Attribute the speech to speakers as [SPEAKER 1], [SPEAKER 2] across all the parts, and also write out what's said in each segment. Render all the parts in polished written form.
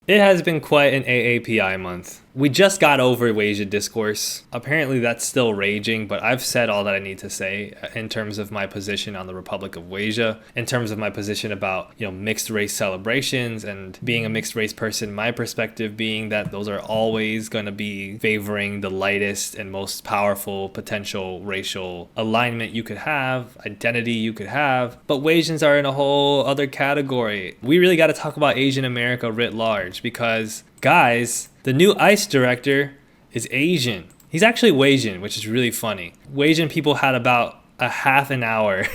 [SPEAKER 1] It has been quite an AAPI month. We just got over Wasian discourse. Apparently that's still raging, but I've said all that I need to say in terms of my position on the Republic of Wasia, in terms of my position about, mixed race celebrations and being a mixed race person, my perspective being that those are always going to be favoring the lightest and most powerful potential racial alignment you could have, identity you could have. But Wasians are in a whole other category. We really got to talk about Asian America writ large because, guys, the new ICE director is Asian. He's actually Wasian, which is really funny. Wasian people had about a half an hour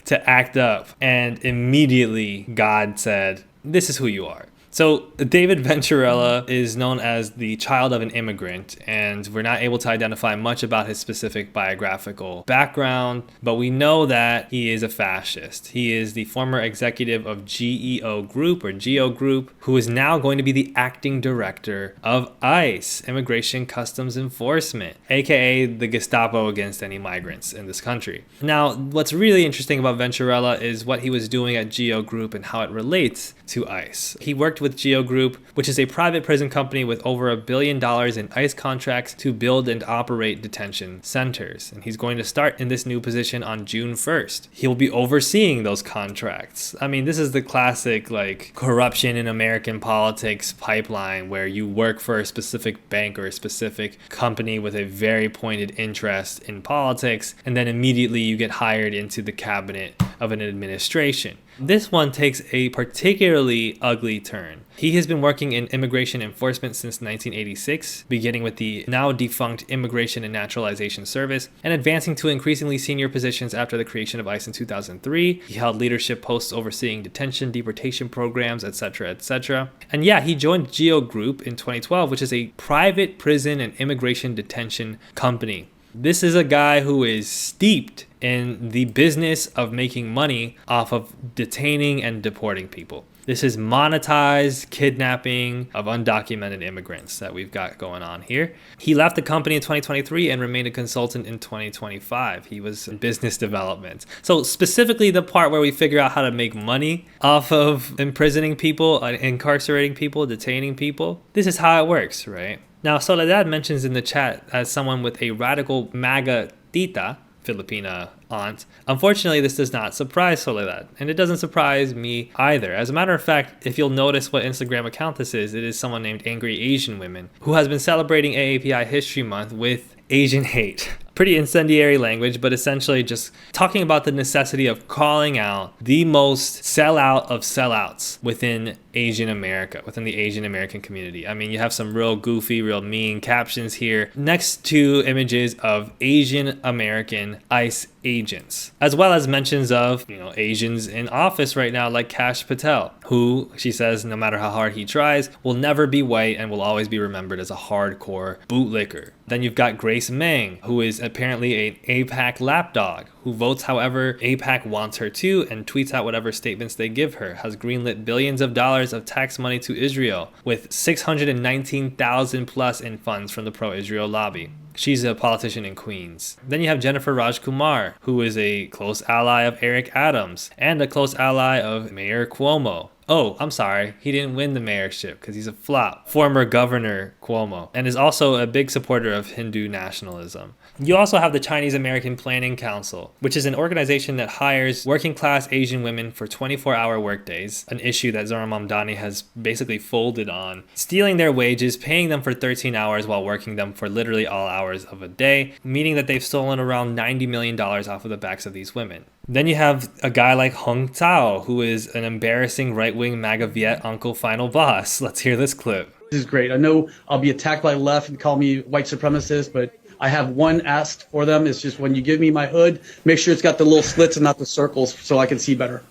[SPEAKER 1] to act up, and immediately God said, "This is who you are." So David Venturella is known as the child of an immigrant, and we're not able to identify much about his specific biographical background, but we know that he is a fascist. He is the former executive of GEO Group or GEO Group, who is now going to be the acting director of ICE, Immigration Customs Enforcement, aka the Gestapo against any migrants in this country. Now, what's really interesting about Venturella is what he was doing at GEO Group and how it relates to ICE. He worked with GEO Group, which is a private prison company with over $1 billion in ICE contracts to build and operate detention centers. And he's going to start in this new position on June 1st. He'll be overseeing those contracts. I mean, this is the classic corruption in American politics pipeline where you work for a specific bank or a specific company with a very pointed interest in politics, and then immediately you get hired into the cabinet of an administration. This one takes a particularly ugly turn. He has been working in immigration enforcement since 1986, beginning with the now defunct Immigration and Naturalization Service, and advancing to increasingly senior positions after the creation of ICE in 2003. He held leadership posts overseeing detention, deportation programs, etc., etc. And yeah, he joined GEO Group in 2012, which is a private prison and immigration detention company. This is a guy who is steeped in the business of making money off of detaining and deporting people. This is monetized kidnapping of undocumented immigrants that we've got going on here. He left the company in 2023 and remained a consultant in 2025. He was in business development. So specifically the part where we figure out how to make money off of imprisoning people, incarcerating people, detaining people, this is how it works, right? Now, Soledad mentions in the chat as someone with a radical MAGA tita, Filipina aunt. Unfortunately, this does not surprise Soledad, and it doesn't surprise me either. As a matter of fact, if you'll notice what Instagram account this is, it is someone named Angry Asian Women, who has been celebrating AAPI History Month with Asian hate. Pretty incendiary language, but essentially just talking about the necessity of calling out the most sellout of sellouts within Asian America, within the Asian American community. I mean, you have some real goofy, real mean captions here next to images of Asian American ICE agents, as well as mentions of, Asians in office right now like Kash Patel, who, she says, no matter how hard he tries, will never be white and will always be remembered as a hardcore bootlicker. Then you've got Grace Meng, who is apparently an AAPI lapdog, who votes however AAPI wants her to and tweets out whatever statements they give her, has greenlit billions of dollars of tax money to Israel, with 619,000 plus in funds from the pro-Israel lobby. She's a politician in Queens. Then you have Jennifer Rajkumar, who is a close ally of Eric Adams and a close ally of Mayor Cuomo. Oh, I'm sorry, he didn't win the mayorship because he's a flop. Former Governor Cuomo, and is also a big supporter of Hindu nationalism. You also have the Chinese American Planning Council, which is an organization that hires working class Asian women for 24-hour workdays, an issue that Zohran Mamdani has basically folded on, stealing their wages, paying them for 13 hours while working them for literally all hours of a day, meaning that they've stolen around $90 million off of the backs of these women. Then you have a guy like Hong Tao, who is an embarrassing right-wing MAGA Viet Uncle Final Boss. Let's hear this clip.
[SPEAKER 2] This is great. I know I'll be attacked by the left and call me white supremacist, but I have one ask for them. It's just when you give me my hood, make sure it's got the little slits and not the circles so I can see better.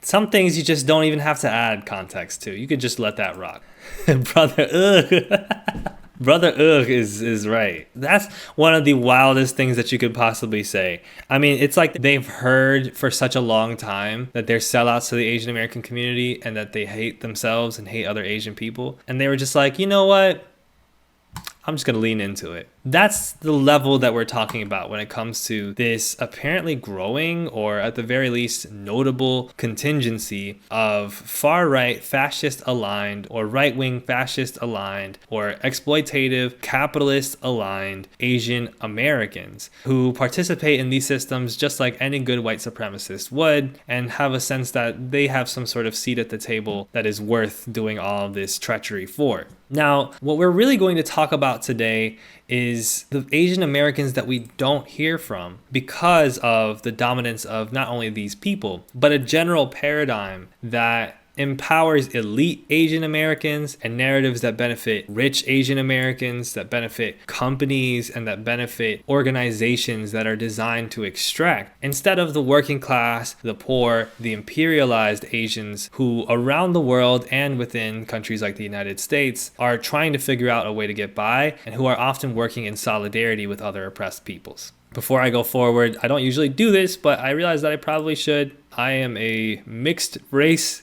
[SPEAKER 1] Some things you just don't even have to add context to. You could just let that rock. Brother, ugh. Brother ugh is right. That's one of the wildest things that you could possibly say. I mean, it's like they've heard for such a long time that they're sellouts to the Asian American community and that they hate themselves and hate other Asian people. And they were just like, you know what? I'm just going to lean into it. That's the level that we're talking about when it comes to this apparently growing, or at the very least notable, contingency of far-right fascist aligned or right-wing fascist aligned or exploitative capitalist aligned Asian Americans who participate in these systems just like any good white supremacist would, and have a sense that they have some sort of seat at the table that is worth doing all of this treachery for. Now, what we're really going to talk about today is the Asian Americans that we don't hear from because of the dominance of not only these people, but a general paradigm that empowers elite Asian Americans and narratives that benefit rich Asian Americans, that benefit companies, and that benefit organizations that are designed to extract, instead of the working class, the poor, the imperialized Asians who around the world and within countries like the United States are trying to figure out a way to get by, and who are often working in solidarity with other oppressed peoples. Before I go forward, I don't usually do this, but I realize that I probably should. I am a mixed race.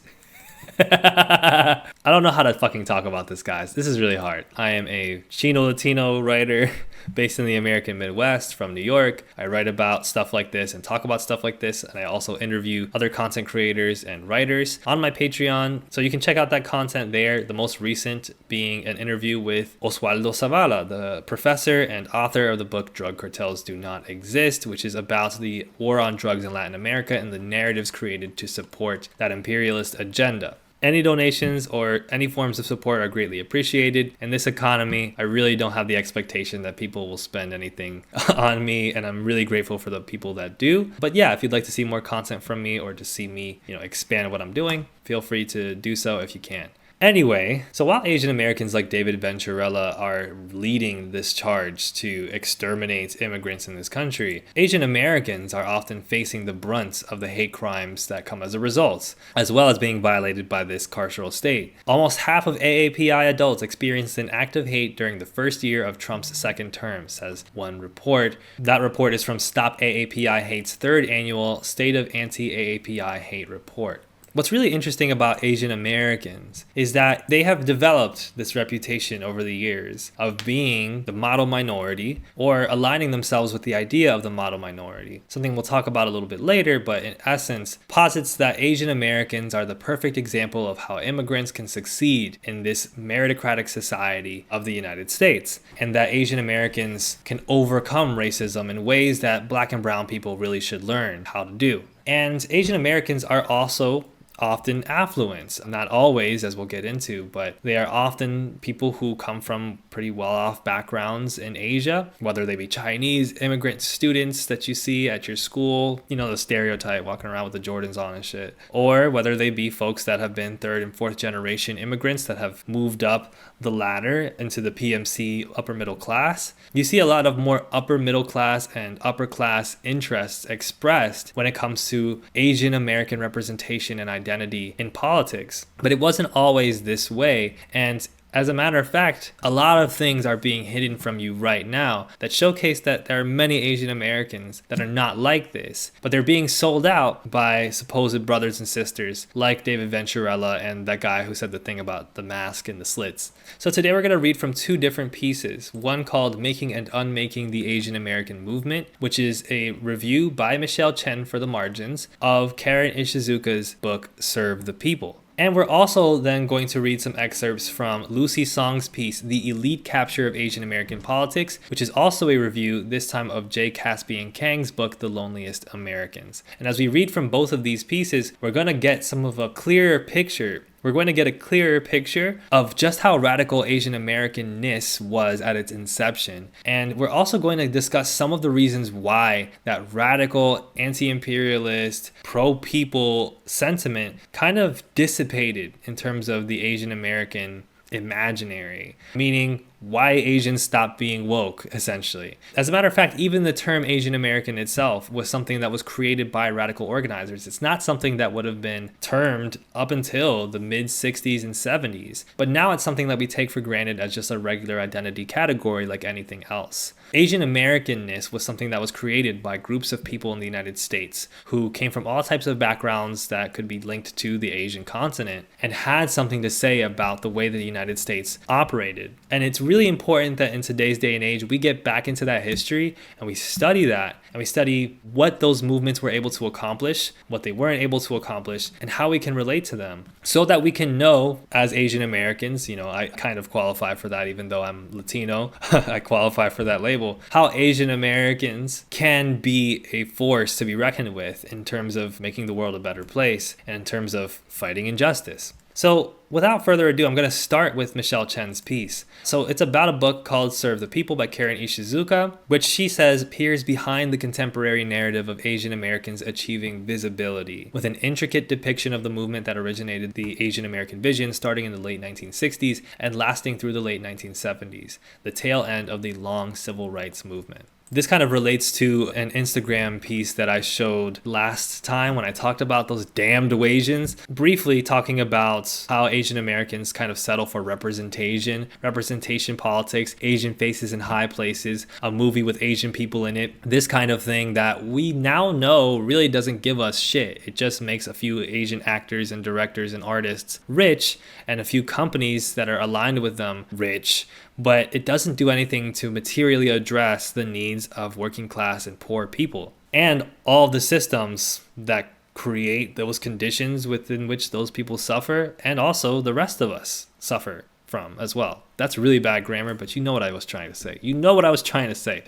[SPEAKER 1] I don't know how to fucking talk about this, guys. This is really hard. I am a Chino Latino writer based in the American Midwest from New York. I write about stuff like this and talk about stuff like this, and I also interview other content creators and writers on my Patreon. So you can check out that content there. The most recent being an interview with Oswaldo Zavala, the professor and author of the book Drug Cartels Do Not Exist, which is about the war on drugs in Latin America and the narratives created to support that imperialist agenda. Any donations or any forms of support are greatly appreciated. In this economy, I really don't have the expectation that people will spend anything on me, and I'm really grateful for the people that do. But yeah, if you'd like to see more content from me or to see me, expand what I'm doing, feel free to do so if you can. Anyway, so while Asian Americans like David Venturella are leading this charge to exterminate immigrants in this country, Asian Americans are often facing the brunt of the hate crimes that come as a result, as well as being violated by this carceral state. Almost half of AAPI adults experienced an act of hate during the first year of Trump's second term, says one report. That report is from Stop AAPI Hate's third annual State of Anti-AAPI Hate report. What's really interesting about Asian Americans is that they have developed this reputation over the years of being the model minority, or aligning themselves with the idea of the model minority. Something we'll talk about a little bit later, but in essence posits that Asian Americans are the perfect example of how immigrants can succeed in this meritocratic society of the United States, and that Asian Americans can overcome racism in ways that Black and brown people really should learn how to do. And Asian Americans are also often affluent. Not always, as we'll get into, but they are often people who come from pretty well-off backgrounds in Asia, whether they be Chinese immigrant students that you see at your school, the stereotype walking around with the Jordans on and shit, or whether they be folks that have been third and fourth generation immigrants that have moved up the ladder into the PMC upper middle class. You see a lot of more upper middle class and upper class interests expressed when it comes to Asian American representation and identity in politics. But it wasn't always this way, and as a matter of fact, a lot of things are being hidden from you right now that showcase that there are many Asian Americans that are not like this, but they're being sold out by supposed brothers and sisters like David Venturella and that guy who said the thing about the mask and the slits. So today we're going to read from two different pieces, one called Making and Unmaking the Asian American Movement, which is a review by Michelle Chen for the margins of Karen Ishizuka's book Serve the People. And we're also then going to read some excerpts from Lucy Song's piece, The Elite Capture of Asian American Politics, which is also a review, this time of J. Caspian Kang's book, The Loneliest Americans. And as we read from both of these pieces, we're going to get some of a clearer picture. We're going to get a clearer picture of just how radical Asian Americanness was at its inception. And we're also going to discuss some of the reasons why that radical, anti-imperialist, pro-people sentiment kind of dissipated in terms of the Asian American imaginary, meaning why Asians stopped being woke, essentially. As a matter of fact, even the term Asian American itself was something that was created by radical organizers. It's not something that would have been termed up until the mid-60s and 70s, but now it's something that we take for granted as just a regular identity category like anything else. Asian Americanness was something that was created by groups of people in the United States who came from all types of backgrounds that could be linked to the Asian continent and had something to say about the way that the United States operated. And it's really really important that in today's day and age, we get back into that history and we study that, and we study what those movements were able to accomplish, what they weren't able to accomplish, and how we can relate to them, so that we can know as Asian Americans, I kind of qualify for that even though I'm Latino, I qualify for that label, how Asian Americans can be a force to be reckoned with in terms of making the world a better place and in terms of fighting injustice. So without further ado, I'm going to start with Michelle Chen's piece. So it's about a book called Serve the People by Karen Ishizuka, which she says peers behind the contemporary narrative of Asian Americans achieving visibility, with an intricate depiction of the movement that originated the Asian American vision starting in the late 1960s and lasting through the late 1970s, the tail end of the long civil rights movement. This kind of relates to an Instagram piece that I showed last time when I talked about those damned Wasians, briefly talking about how Asian Americans kind of settle for representation politics, Asian faces in high places, a movie with Asian people in it, this kind of thing that we now know really doesn't give us shit. It just makes a few Asian actors and directors and artists rich and a few companies that are aligned with them rich, but it doesn't do anything to materially address the needs of working class and poor people and all the systems that create those conditions within which those people suffer, and also the rest of us suffer from as well. That's really bad grammar, but you know what I was trying to say.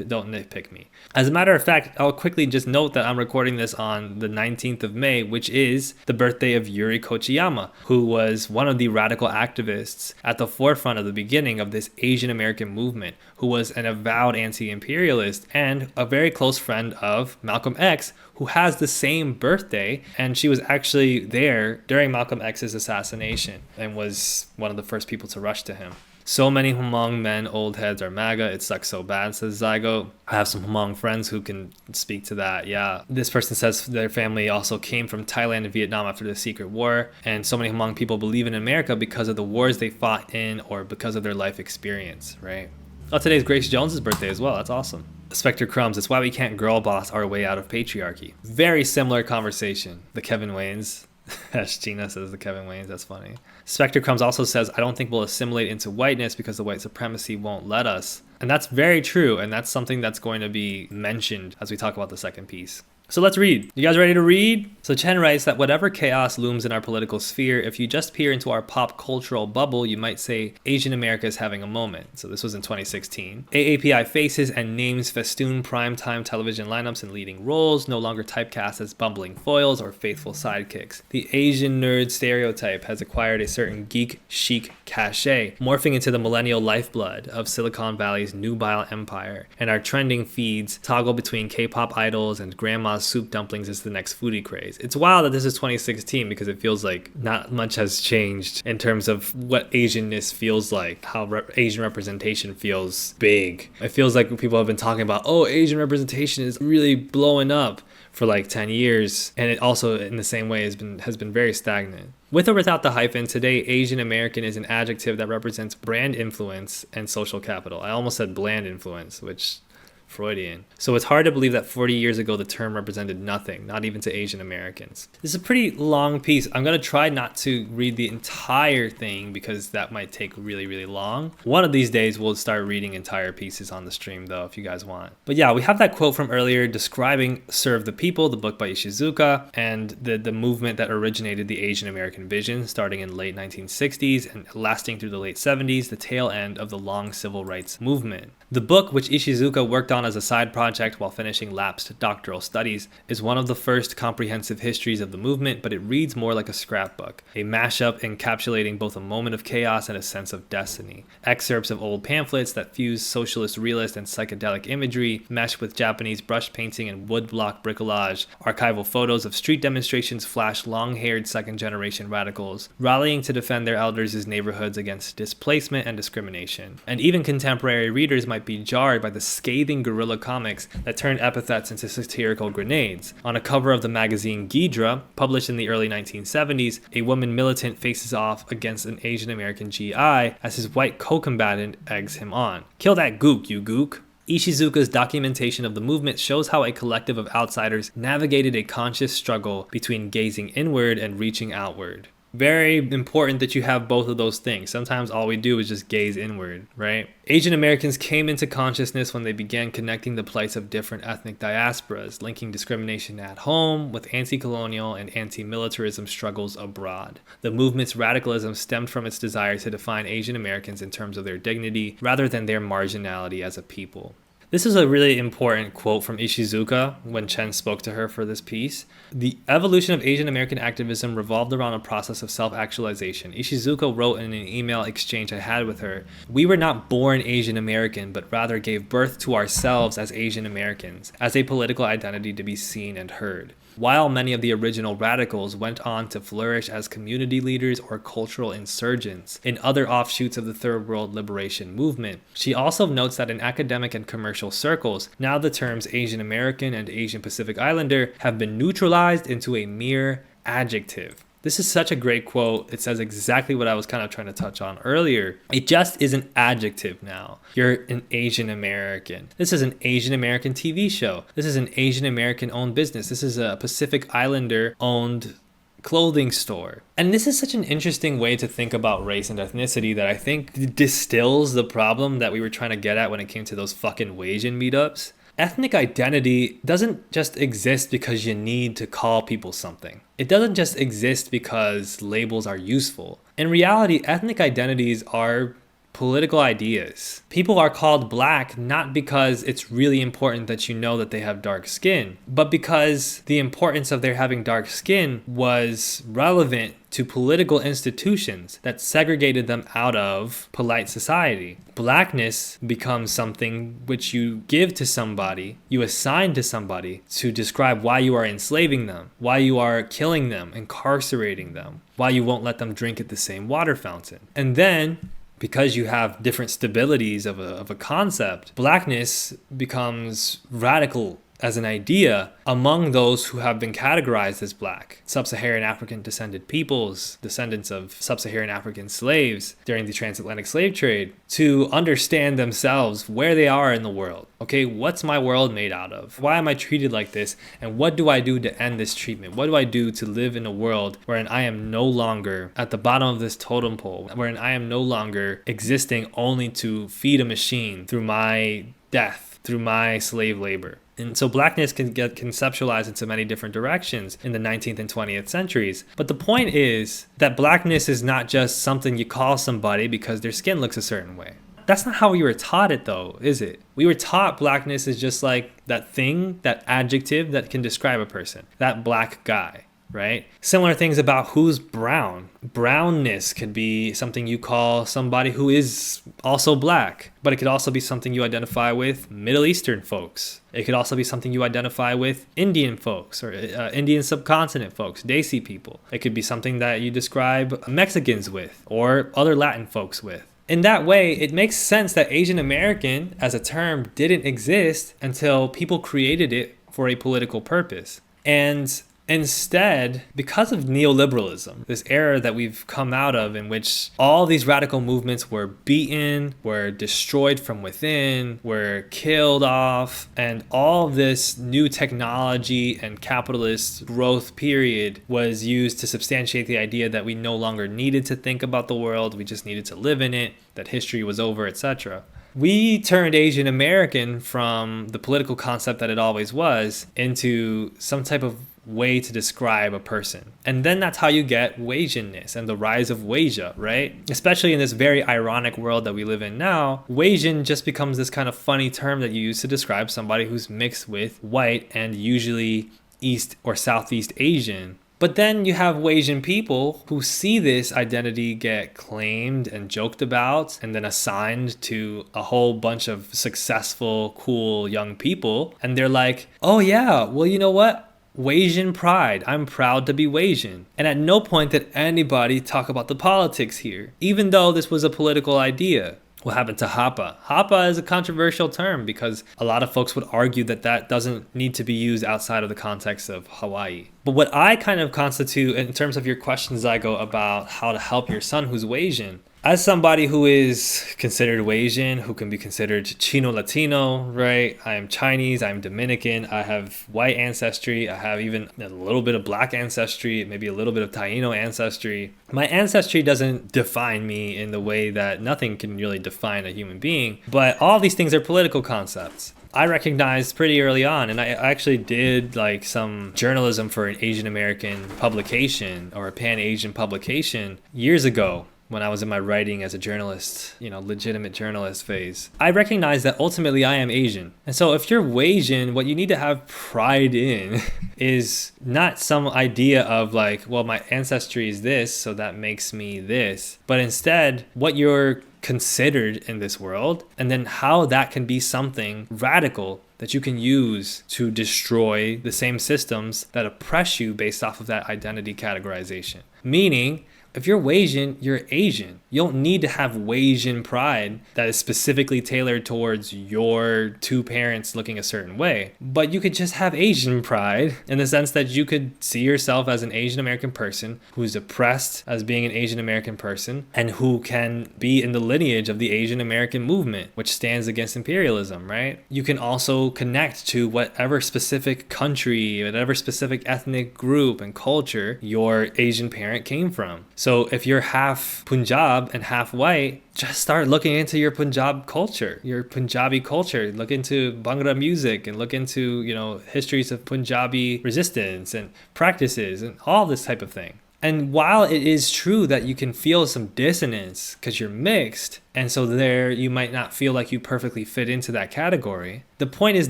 [SPEAKER 1] Don't nitpick me. As a matter of fact, I'll quickly just note that I'm recording this on the 19th of May, which is the birthday of Yuri Kochiyama, who was one of the radical activists at the forefront of the beginning of this Asian American movement, who was an avowed anti-imperialist and a very close friend of Malcolm X, who has the same birthday, and she was actually there during Malcolm X's assassination and was one of the first people to rush to him. So many Hmong men, old heads, are MAGA. It sucks so bad, says Zygo. I have some Hmong friends who can speak to that. Yeah. This person says their family also came from Thailand and Vietnam after the secret war. And so many Hmong people believe in America because of the wars they fought in or because of their life experience, right? Oh, today's Grace Jones's birthday as well. That's awesome. Spectre Crumbs, it's why we can't girl boss our way out of patriarchy. Very similar conversation. The Kevin Waynes. As Gina says, the Kevin Waynes, that's funny. Spectre Crumbs also says, I don't think we'll assimilate into whiteness because the white supremacy won't let us. And that's very true, and that's something that's going to be mentioned as we talk about the second piece. So let's read. You guys ready to read? So Chen writes that whatever chaos looms in our political sphere, if you just peer into our pop cultural bubble, you might say Asian America is having a moment. So this was in 2016. AAPI faces and names festoon primetime television lineups in leading roles, no longer typecast as bumbling foils or faithful sidekicks. The Asian nerd stereotype has acquired a certain geek chic cachet, morphing into the millennial lifeblood of Silicon Valley's nubile empire, and our trending feeds toggle between K-pop idols and grandma's soup dumplings is the next foodie craze. It's wild that this is 2016 because it feels like not much has changed in terms of what Asianness feels like, how Asian representation feels big. It feels like people have been talking about, oh, Asian representation is really blowing up for like 10 years, and it also in the same way has been very stagnant. With or without the hyphen, today Asian American is an adjective that represents brand influence and social capital. I almost said bland influence, which Freudian. So it's hard to believe that 40 years ago the term represented nothing, not even to Asian Americans. This is a pretty long piece. I'm going to try not to read the entire thing because that might take really, really long. One of these days we'll start reading entire pieces on the stream though, if you guys want. But yeah, we have that quote from earlier describing Serve the People, the book by Ishizuka, and the movement that originated the Asian American vision starting in late 1960s and lasting through the late 70s, the tail end of the long civil rights movement. The book, which Ishizuka worked on as a side project while finishing lapsed doctoral studies, is one of the first comprehensive histories of the movement, but it reads more like a scrapbook, a mashup encapsulating both a moment of chaos and a sense of destiny. Excerpts of old pamphlets that fuse socialist realist and psychedelic imagery, meshed with Japanese brush painting and woodblock bricolage. Archival photos of street demonstrations flash long-haired second-generation radicals, rallying to defend their elders' neighborhoods against displacement and discrimination. And even contemporary readers might be jarred by the scathing guerrilla comics that turned epithets into satirical grenades. On a cover of the magazine Ghidra, published in the early 1970s, a woman militant faces off against an Asian American GI as his white co-combatant eggs him on. Kill that gook, you gook. Ishizuka's documentation of the movement shows how a collective of outsiders navigated a conscious struggle between gazing inward and reaching outward. Very important that you have both of those things. Sometimes all we do is just gaze inward, right? Asian Americans came into consciousness when they began connecting the plights of different ethnic diasporas, linking discrimination at home with anti-colonial and anti-militarism struggles abroad. The movement's radicalism stemmed from its desire to define Asian Americans in terms of their dignity rather than their marginality as a people. This is a really important quote from Ishizuka when Chen spoke to her for this piece. The evolution of Asian American activism revolved around a process of self-actualization. Ishizuka wrote in an email exchange I had with her, "We were not born Asian American, but rather gave birth to ourselves as Asian Americans, as a political identity to be seen and heard." While many of the original radicals went on to flourish as community leaders or cultural insurgents in other offshoots of the Third World Liberation movement, she also notes that in academic and commercial circles, now the terms Asian American and Asian Pacific Islander have been neutralized into a mere adjective. This is such a great quote. It says exactly what I was kind of trying to touch on earlier. It just is an adjective now. You're an Asian American. This is an Asian American TV show. This is an Asian American owned business. This is a Pacific Islander owned clothing store. And this is such an interesting way to think about race and ethnicity that I think distills the problem that we were trying to get at when it came to those fucking Wasian meetups. Ethnic identity doesn't just exist because you need to call people something. It doesn't just exist because labels are useful. In reality, ethnic identities are political ideas. People are called black not because it's really important that you know that they have dark skin, but because the importance of their having dark skin was relevant to political institutions that segregated them out of polite society. Blackness becomes something which you give to somebody, you assign to somebody to describe why you are enslaving them, why you are killing them, incarcerating them, why you won't let them drink at the same water fountain. And then because you have different stabilities of a concept, blackness becomes radical as an idea among those who have been categorized as black. Sub-Saharan African descended peoples, descendants of Sub-Saharan African slaves during the transatlantic slave trade, to understand themselves where they are in the world. Okay, what's my world made out of? Why am I treated like this? And what do I do to end this treatment? What do I do to live in a world wherein I am no longer at the bottom of this totem pole, wherein I am no longer existing only to feed a machine through my death, through my slave labor? And so blackness can get conceptualized into many different directions in the 19th and 20th centuries. But the point is that blackness is not just something you call somebody because their skin looks a certain way. That's not how we were taught it though, is it? We were taught blackness is just like that thing, that adjective that can describe a person, that black guy. Right? Similar things about who's brown. Brownness could be something you call somebody who is also black, but it could also be something you identify with Middle Eastern folks. It could also be something you identify with Indian folks or Indian subcontinent folks, Desi people. It could be something that you describe Mexicans with or other Latin folks with. In that way, it makes sense that Asian American as a term didn't exist until people created it for a political purpose. And instead, because of neoliberalism, this era that we've come out of in which all these radical movements were beaten, were destroyed from within, were killed off, and all this new technology and capitalist growth period was used to substantiate the idea that we no longer needed to think about the world, we just needed to live in it, that history was over, etc. We turned Asian American from the political concept that it always was into some type of way to describe a person. And then that's how you get Wasianness and the rise of Wasia, right? Especially in this very ironic world that we live in now, Wasian just becomes this kind of funny term that you use to describe somebody who's mixed with white and usually East or Southeast Asian. But then you have Wasian people who see this identity get claimed and joked about and then assigned to a whole bunch of successful, cool young people. And they're like, oh yeah, well, you know what? Wasian pride. I'm proud to be Wasian. And at no point did anybody talk about the politics here, even though this was a political idea. What happened to Hapa? Hapa is a controversial term because a lot of folks would argue that that doesn't need to be used outside of the context of Hawaii. But what I kind of constitute in terms of your question, Zygo, about how to help your son who's Wasian, As somebody who is considered Wasian, who can be considered Chino Latino, right? I am Chinese, I'm Dominican, I have white ancestry, I have even a little bit of black ancestry, maybe a little bit of Taino ancestry. My ancestry doesn't define me in the way that nothing can really define a human being, but all these things are political concepts. I recognized pretty early on, and I actually did like some journalism for an Asian American publication or a Pan-Asian publication years ago when I was in my writing as a journalist, legitimate journalist phase. I recognize that ultimately I am Asian. And so if you're Wasian, what you need to have pride in is not some idea of like, well, my ancestry is this, so that makes me this, but instead what you're considered in this world, and then how that can be something radical that you can use to destroy the same systems that oppress you based off of that identity categorization. Meaning, if you're Wasian, you're Asian. You don't need to have Wasian pride that is specifically tailored towards your two parents looking a certain way. But you could just have Asian pride in the sense that you could see yourself as an Asian American person who's oppressed as being an Asian American person and who can be in the lineage of the Asian American movement, which stands against imperialism, right? You can also connect to whatever specific country, whatever specific ethnic group and culture your Asian parent came from. So if you're half Punjab and half white, just start looking into your Punjab culture, your Punjabi culture. Look into Bhangra music and look into, histories of Punjabi resistance and practices and all this type of thing. And while it is true that you can feel some dissonance because you're mixed, and so there you might not feel like you perfectly fit into that category, the point is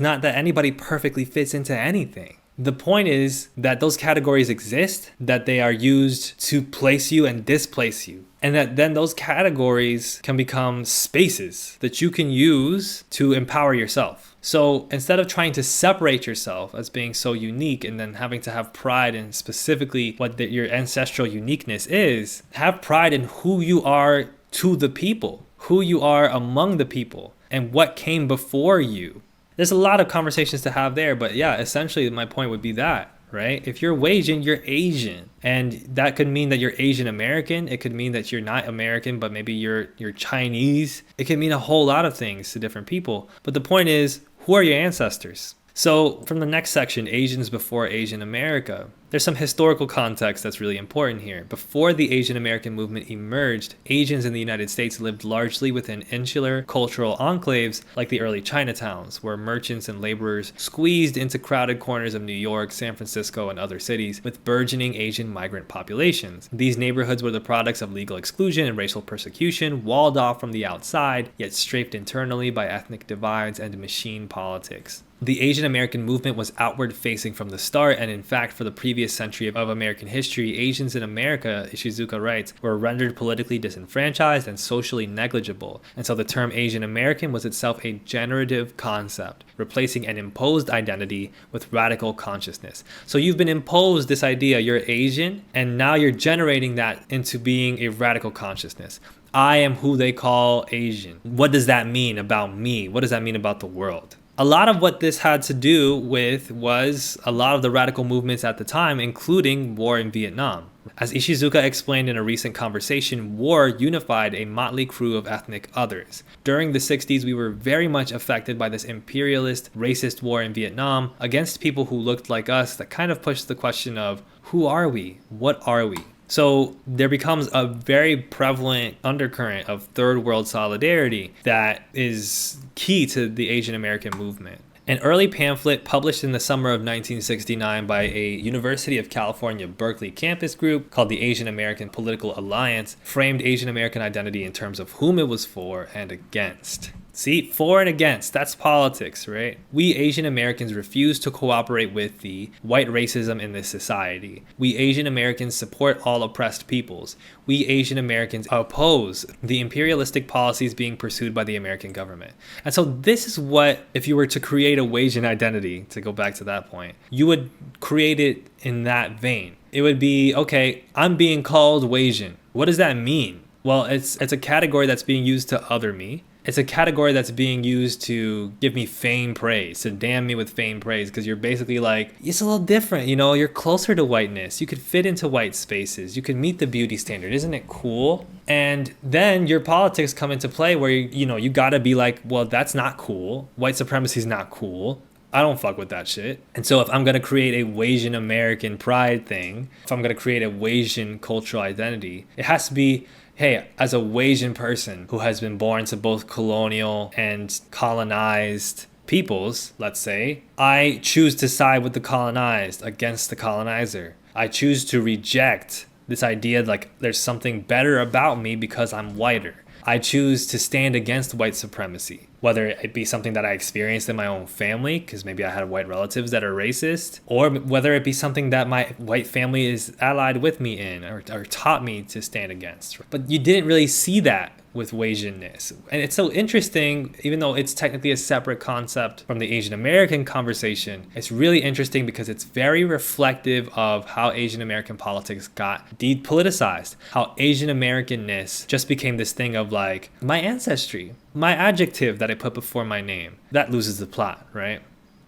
[SPEAKER 1] not that anybody perfectly fits into anything. The point is that those categories exist, that they are used to place you and displace you. And that then those categories can become spaces that you can use to empower yourself. So instead of trying to separate yourself as being so unique and then having to have pride in specifically what your ancestral uniqueness is, have pride in who you are to the people, who you are among the people, and what came before you. There's a lot of conversations to have there, but yeah, essentially my point would be that, right? If you're Wasian, you're Asian. And that could mean that you're Asian American. It could mean that you're not American, but maybe you're Chinese. It could mean a whole lot of things to different people. But the point is, who are your ancestors? So from the next section, Asians before Asian America, there's some historical context that's really important here. Before the Asian American movement emerged, Asians in the United States lived largely within insular cultural enclaves like the early Chinatowns, where merchants and laborers squeezed into crowded corners of New York, San Francisco, and other cities with burgeoning Asian migrant populations. These neighborhoods were the products of legal exclusion and racial persecution, walled off from the outside, yet strafed internally by ethnic divides and machine politics. The Asian American movement was outward facing from the start, and in fact, for the previous century of American history, Asians in America, Ishizuka writes, were rendered politically disenfranchised and socially negligible. And so the term Asian American was itself a generative concept, replacing an imposed identity with radical consciousness. So you've been imposed this idea, you're Asian, and now you're generating that into being a radical consciousness. I am who they call Asian. What does that mean about me? What does that mean about the world? A lot of what this had to do with was a lot of the radical movements at the time, including war in Vietnam. As Ishizuka explained in a recent conversation, war unified a motley crew of ethnic others. During the 60s, we were very much affected by this imperialist, racist war in Vietnam against people who looked like us that kind of pushed the question of, who are we? What are we? So there becomes a very prevalent undercurrent of third world solidarity that is key to the Asian American movement. An early pamphlet published in the summer of 1969 by a University of California, Berkeley campus group called the Asian American Political Alliance framed Asian American identity in terms of whom it was for and against. See, for and against, that's politics, right? We Asian Americans refuse to cooperate with the white racism in this society. We Asian Americans support all oppressed peoples. We Asian Americans oppose the imperialistic policies being pursued by the American government. And so this is what, if you were to create a Wasian identity, to go back to that point, you would create it in that vein. It would be, okay, I'm being called Wasian. What does that mean? Well, it's a category that's being used to other me. It's a category that's being used to give me fame praise, to damn me with fame praise, because you're basically like, it's a little different, you're closer to whiteness. You could fit into white spaces. You could meet the beauty standard. Isn't it cool? And then your politics come into play where, you gotta be like, well, that's not cool. White supremacy is not cool. I don't fuck with that shit. And so if I'm going to create a Wasian American pride thing, if I'm going to create a Wasian cultural identity, it has to be, hey, as a Wasian person who has been born to both colonial and colonized peoples, let's say, I choose to side with the colonized against the colonizer. I choose to reject this idea like there's something better about me because I'm whiter. I choose to stand against white supremacy, whether it be something that I experienced in my own family, because maybe I had white relatives that are racist, or whether it be something that my white family is allied with me in or taught me to stand against. But you didn't really see that with Wasianness. And it's so interesting, even though it's technically a separate concept from the Asian American conversation, it's really interesting because it's very reflective of how Asian American politics got depoliticized, how Asian Americanness just became this thing of like, my ancestry, my adjective that I put before my name. That loses the plot, right?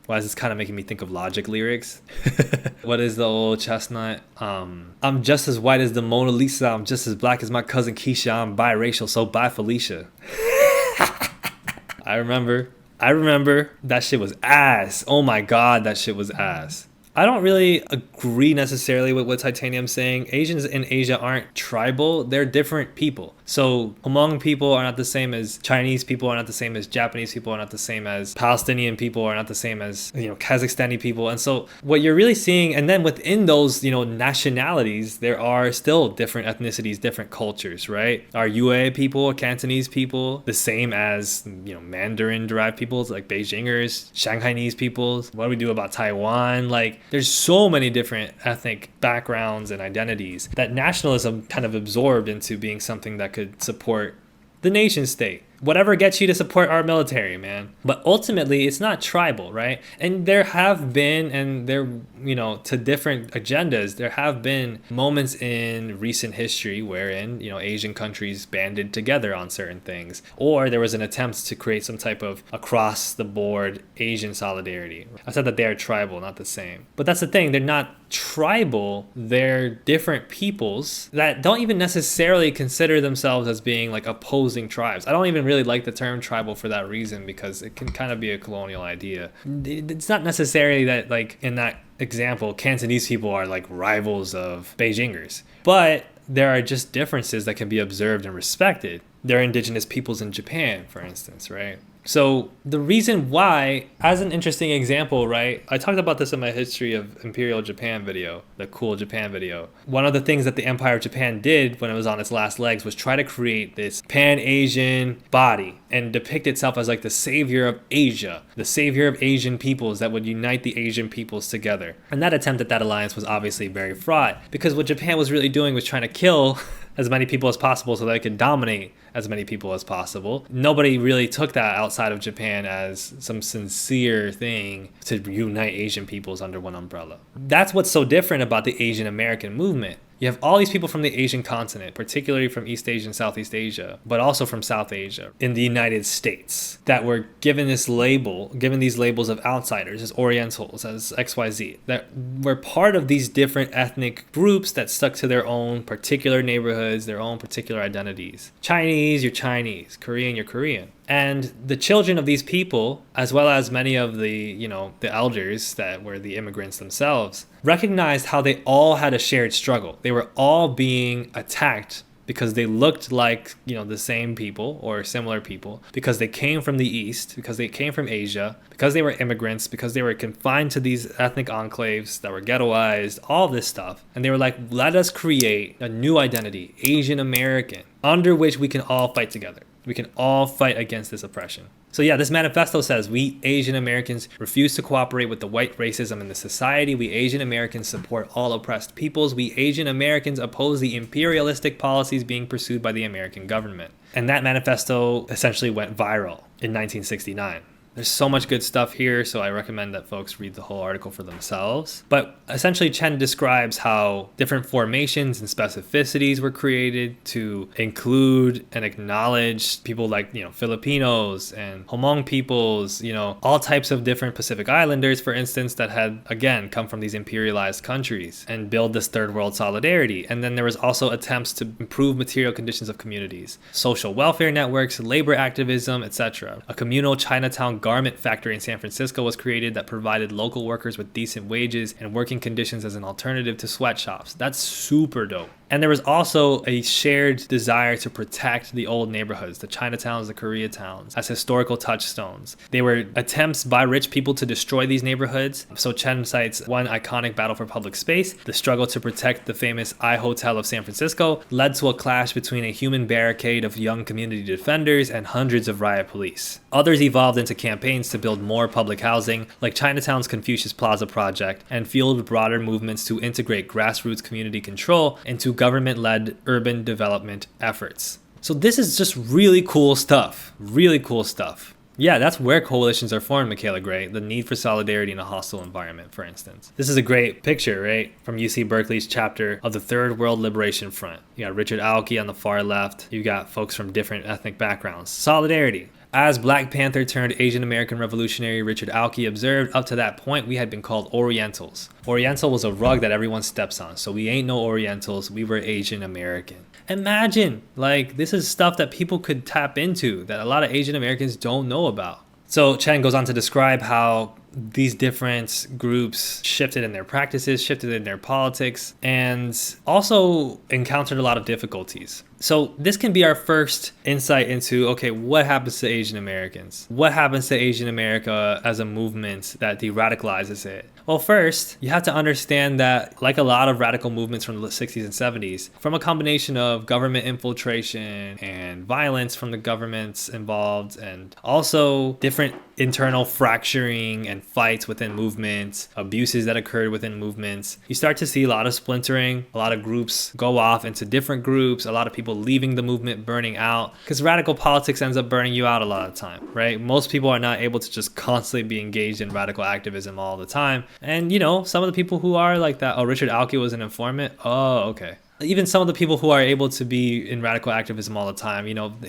[SPEAKER 1] Why is this kind of making me think of Logic lyrics? What is the old chestnut? I'm just as white as the Mona Lisa. I'm just as black as my cousin Keisha. I'm biracial, so bye Felicia. I remember. That shit was ass. Oh my God, that shit was ass. I don't really agree necessarily with what Titanium's saying. Asians in Asia aren't tribal. They're different people. So Hmong people are not the same as Chinese people, are not the same as Japanese people, are not the same as Palestinian people, are not the same as, Kazakhstani people. And so what you're really seeing, and then within those, nationalities, there are still different ethnicities, different cultures, right? Are Yue people, Cantonese people the same as, Mandarin derived peoples like Beijingers, Shanghainese peoples? What do we do about Taiwan? Like, there's so many different ethnic backgrounds and identities that nationalism kind of absorbed into being something that could support the nation state. Whatever gets you to support our military, man. But ultimately, it's not tribal, right? And there have been, and there, to different agendas, there have been moments in recent history wherein, Asian countries banded together on certain things. Or there was an attempt to create some type of across-the-board Asian solidarity. I said that they are tribal, not the same. But that's the thing, they're not tribal, they're different peoples that don't even necessarily consider themselves as being like opposing tribes. I don't even really like the term tribal for that reason, because it can kind of be a colonial idea. It's not necessarily that, like in that example, Cantonese people are like rivals of Beijingers, but there are just differences that can be observed and respected. There are indigenous peoples in Japan, for instance, right? So the reason why, as an interesting example, right, I talked about this in my History of Imperial Japan video, the Cool Japan video. One of the things that the Empire of Japan did when it was on its last legs was try to create this Pan-Asian body and depict itself as like the savior of Asia, the savior of Asian peoples that would unite the Asian peoples together. And that attempt at that alliance was obviously very fraught, because what Japan was really doing was trying to kill as many people as possible so that it could dominate as many people as possible. Nobody really took that outside of Japan as some sincere thing to unite Asian peoples under one umbrella. That's what's so different about the Asian American movement. You have all these people from the Asian continent, particularly from East Asia and Southeast Asia, but also from South Asia in the United States, that were given these labels of outsiders, as Orientals, as XYZ, that were part of these different ethnic groups that stuck to their own particular neighborhoods, their own particular identities. Chinese, you're Chinese. Korean, you're Korean. And the children of these people, as well as many of the, the elders that were the immigrants themselves, recognized how they all had a shared struggle. They were all being attacked because they looked like, the same people or similar people, because they came from the East, because they came from Asia, because they were immigrants, because they were confined to these ethnic enclaves that were ghettoized, all this stuff. And they were like, let us create a new identity, Asian American, under which we can all fight together. We can all fight against this oppression. So yeah, this manifesto says, we Asian Americans refuse to cooperate with the white racism in the society. We Asian Americans support all oppressed peoples. We Asian Americans oppose the imperialistic policies being pursued by the American government. And that manifesto essentially went viral in 1969. There's so much good stuff here, so I recommend that folks read the whole article for themselves. But essentially, Chen describes how different formations and specificities were created to include and acknowledge people like, Filipinos and Hmong peoples, all types of different Pacific Islanders, for instance, that had, again, come from these imperialized countries, and build this third world solidarity. And then there was also attempts to improve material conditions of communities, social welfare networks, labor activism, etc. A communal Chinatown garment factory in San Francisco was created that provided local workers with decent wages and working conditions as an alternative to sweatshops. That's super dope. And there was also a shared desire to protect the old neighborhoods, the Chinatowns, the Koreatowns, as historical touchstones. They were attempts by rich people to destroy these neighborhoods. So Chen cites one iconic battle for public space. The struggle to protect the famous I Hotel of San Francisco led to a clash between a human barricade of young community defenders and hundreds of riot police. Others evolved into campaigns to build more public housing, like Chinatown's Confucius Plaza project, and fueled broader movements to integrate grassroots community control into government-led urban development efforts. So this is just really cool stuff. Really cool stuff. Yeah, that's where coalitions are formed, Michaela Gray. The need for solidarity in a hostile environment, for instance. This is a great picture, right? From UC Berkeley's chapter of the Third World Liberation Front. You got Richard Aoki on the far left. You got folks from different ethnic backgrounds. Solidarity. As Black Panther turned Asian American revolutionary Richard Aoki observed, up to that point we had been called Orientals. Oriental was a rug that everyone steps on, so we ain't no Orientals, we were Asian American. Imagine, this is stuff that people could tap into that a lot of Asian Americans don't know about. So Chen goes on to describe how these different groups shifted in their practices, shifted in their politics, and also encountered a lot of difficulties. So this can be our first insight into, okay, what happens to Asian Americans? What happens to Asian America as a movement that de-radicalizes it? Well, first, you have to understand that, like a lot of radical movements from the 60s and 70s, from a combination of government infiltration and violence from the governments involved, and also different internal fracturing and fights within movements, abuses that occurred within movements, you start to see a lot of splintering, a lot of groups go off into different groups, a lot of people leaving the movement, burning out, because radical politics ends up burning you out a lot of the time, right? Most people are not able to just constantly be engaged in radical activism all the time. And some of the people who are like that, Richard Aoki was an informant. Oh, okay. Even some of the people who are able to be in radical activism all the time,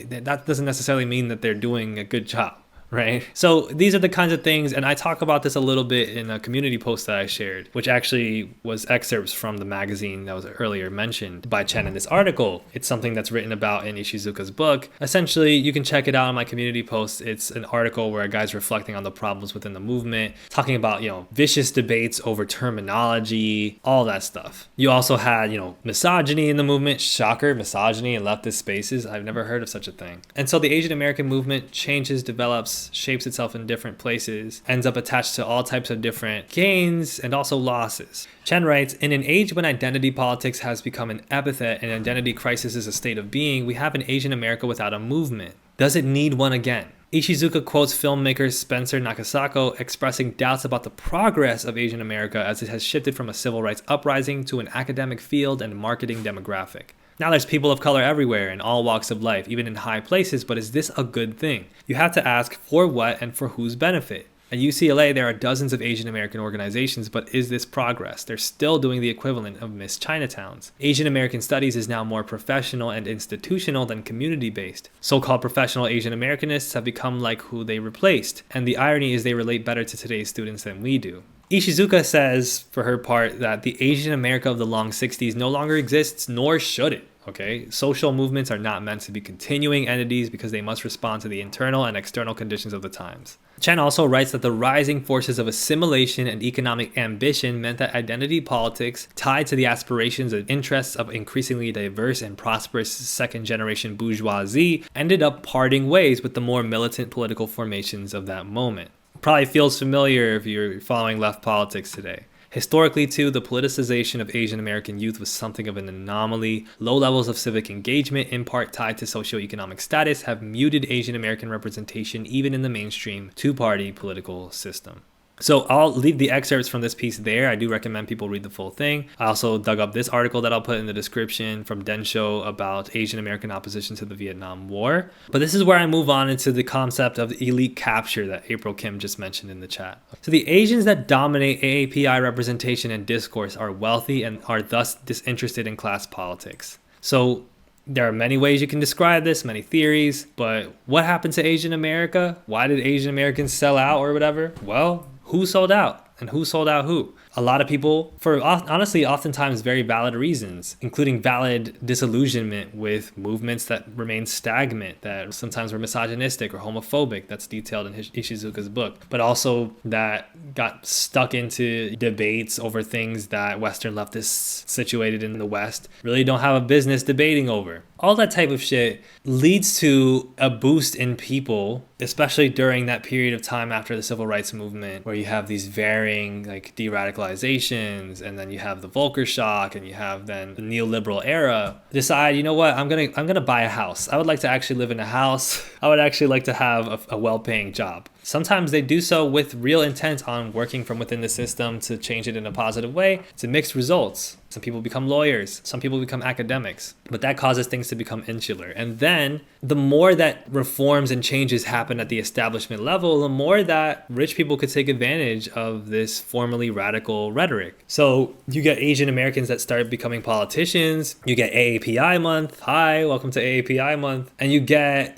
[SPEAKER 1] that doesn't necessarily mean that they're doing a good job. Right? So these are the kinds of things, and I talk about this a little bit in a community post that I shared, which actually was excerpts from the magazine that was earlier mentioned by Chen in this article. It's something that's written about in Ishizuka's book. Essentially, you can check it out on my community post. It's an article where a guy's reflecting on the problems within the movement, talking about, vicious debates over terminology, all that stuff. You also had, misogyny in the movement. Shocker, misogyny in leftist spaces. I've never heard of such a thing. And so the Asian American movement changes, develops, shapes itself in different places, ends up attached to all types of different gains and also losses. Chen writes, in an age when identity politics has become an epithet and identity crisis is a state of being, we have an Asian America without a movement. Does it need one again? Ishizuka quotes filmmaker Spencer Nakasako expressing doubts about the progress of Asian America as it has shifted from a civil rights uprising to an academic field and marketing demographic. Now there's people of color everywhere in all walks of life, even in high places, but is this a good thing? You have to ask for what and for whose benefit. At UCLA, there are dozens of Asian American organizations, but is this progress? They're still doing the equivalent of Miss Chinatowns. Asian American studies is now more professional and institutional than community-based. So-called professional Asian Americanists have become like who they replaced, and the irony is they relate better to today's students than we do. Ishizuka says, for her part, that the Asian America of the long 60s no longer exists, nor should it. Okay, social movements are not meant to be continuing entities because they must respond to the internal and external conditions of the times. Chen also writes that the rising forces of assimilation and economic ambition meant that identity politics, tied to the aspirations and interests of increasingly diverse and prosperous second-generation bourgeoisie, ended up parting ways with the more militant political formations of that moment. Probably feels familiar if you're following left politics today. Historically, too, the politicization of Asian American youth was something of an anomaly. Low levels of civic engagement, in part tied to socioeconomic status, have muted Asian American representation even in the mainstream two-party political system. So I'll leave the excerpts from this piece there. I do recommend people read the full thing. I also dug up this article that I'll put in the description from Densho about Asian American opposition to the Vietnam War. But this is where I move on into the concept of elite capture that April Kim just mentioned in the chat. So the Asians that dominate AAPI representation and discourse are wealthy and are thus disinterested in class politics. So there are many ways you can describe this, many theories, but what happened to Asian America? Why did Asian Americans sell out or whatever? Well, who sold out and who sold out who? A lot of people, for honestly, oftentimes very valid reasons, including valid disillusionment with movements that remain stagnant, that sometimes were misogynistic or homophobic. That's detailed in Ishizuka's book. But also that got stuck into debates over things that Western leftists situated in the West really don't have a business debating over. All that type of shit leads to a boost in people, especially during that period of time after the civil rights movement, where you have these varying like de-radicalizations, and then you have the Volcker shock, and you have then the neoliberal era. Decide, you know what, I'm gonna buy a house. I would like to actually live in a house. I would actually like to have a well-paying job. Sometimes they do so with real intent on working from within the system to change it in a positive way. It's a mixed results. Some people become lawyers, some people become academics, but that causes things to become insular. And then the more that reforms and changes happen at the establishment level, the more that rich people could take advantage of this formerly radical rhetoric. So you get Asian Americans that start becoming politicians, you get AAPI month, hi, welcome to AAPI month, and you get,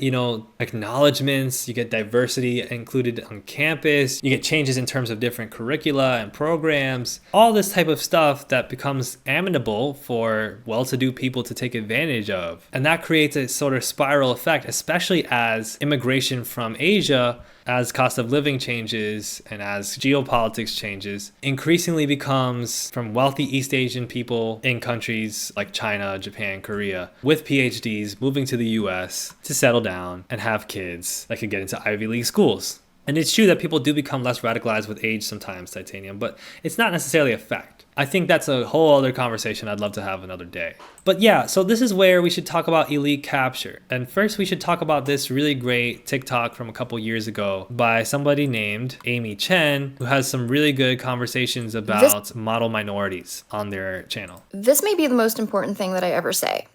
[SPEAKER 1] acknowledgements, you get diversity included on campus, you get changes in terms of different curricula and programs, all this type of stuff that becomes amenable for well-to-do people to take advantage of. And that creates a sort of spiral effect, especially as immigration from Asia, as cost of living changes and as geopolitics changes, increasingly becomes from wealthy East Asian people in countries like China, Japan, Korea, with PhDs moving to the US to settle down and have kids that could get into Ivy League schools. And it's true that people do become less radicalized with age sometimes, Titanium, but it's not necessarily a fact. I think that's a whole other conversation I'd love to have another day. But yeah, so this is where we should talk about elite capture. And first we should talk about this really great TikTok from a couple years ago by somebody named Amy Chen, who has some really good conversations about model minorities on their channel.
[SPEAKER 3] This may be the most important thing that I ever say.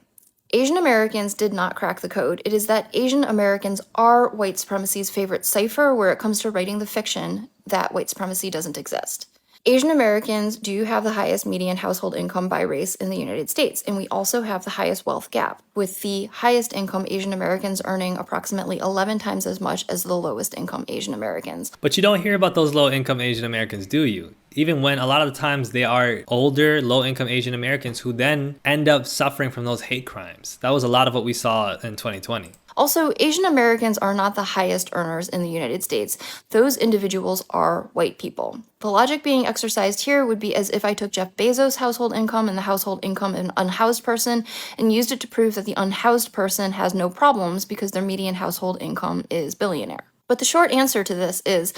[SPEAKER 3] Asian Americans did not crack the code. It is that Asian Americans are white supremacy's favorite cipher where it comes to writing the fiction that white supremacy doesn't exist. Asian Americans do have the highest median household income by race in the United States, and we also have the highest wealth gap, with the highest income Asian Americans earning approximately 11 times as much as the lowest income Asian Americans.
[SPEAKER 1] But you don't hear about those low income Asian Americans, do you? Even when a lot of the times they are older, low-income Asian Americans who then end up suffering from those hate crimes. That was a lot of what we saw in 2020.
[SPEAKER 3] Also, Asian Americans are not the highest earners in the United States. Those individuals are white people. The logic being exercised here would be as if I took Jeff Bezos' household income and the household income of an unhoused person and used it to prove that the unhoused person has no problems because their median household income is billionaire. But the short answer to this is